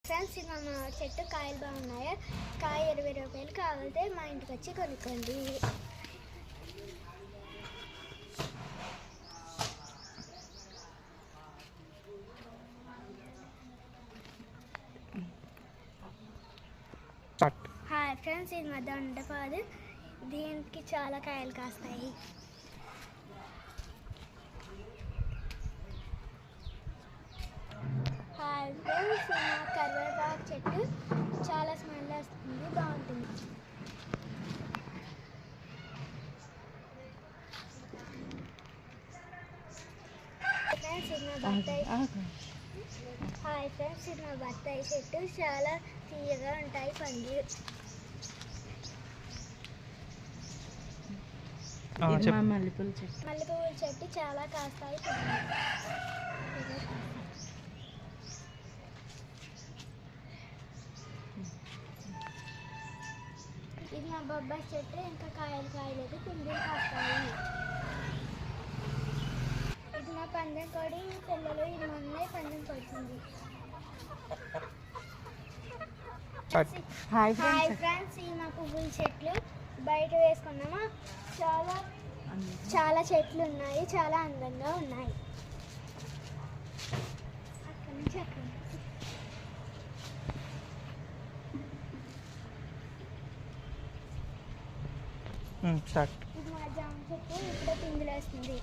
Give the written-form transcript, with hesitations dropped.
Friends, ఇది మా చెట్టు కాయలు బాగున్నాయి. కాయ 20 రూపాయలు. కావాలంటే మా ఇంటికి వచ్చి కొనుక్కోండి. హాయ్ ఫ్రెండ్స్, ఇది మా దొండపాదు. దీనికి చాలా కాయలు కాస్తాయి. హాయ్ ఫ్రెండ్స్, ఇది మా కరివేపాకు చెట్టు. చాలా స్మెల్ వస్తుంది, బాగుంటుంది. ఫ్రెండ్స్, ఇది మా బత్తాయి. హాయ్ ఫ్రెండ్స్, ఇది మా బత్తాయి చెట్టు. చాలా తీయగా ఉంటాయి పండ్లు. మల్లెపూల చెట్టు చాలా కాస్తాయి. ఇది మా బొబ్బాయి చెట్టు. ఇంకా కాయలు కాయలేదు, పిండిలు కాస్తాయి. ఇది మా పందెం కోడి పిల్లలు. ఇది మొన్నే పందెం కొడుతుంది. హాయ్ ఫ్రెండ్స్, ఇది మా పువ్వుల చెట్లు. బయట వేసుకున్నామా. చాలా చెట్లు ఉన్నాయి, చాలా అందంగా ఉన్నాయి. అక్కడి నుంచి అక్కడ ఇది మా జామ చెట్టు. ఇప్పుడే పిందులు వేస్తుంది.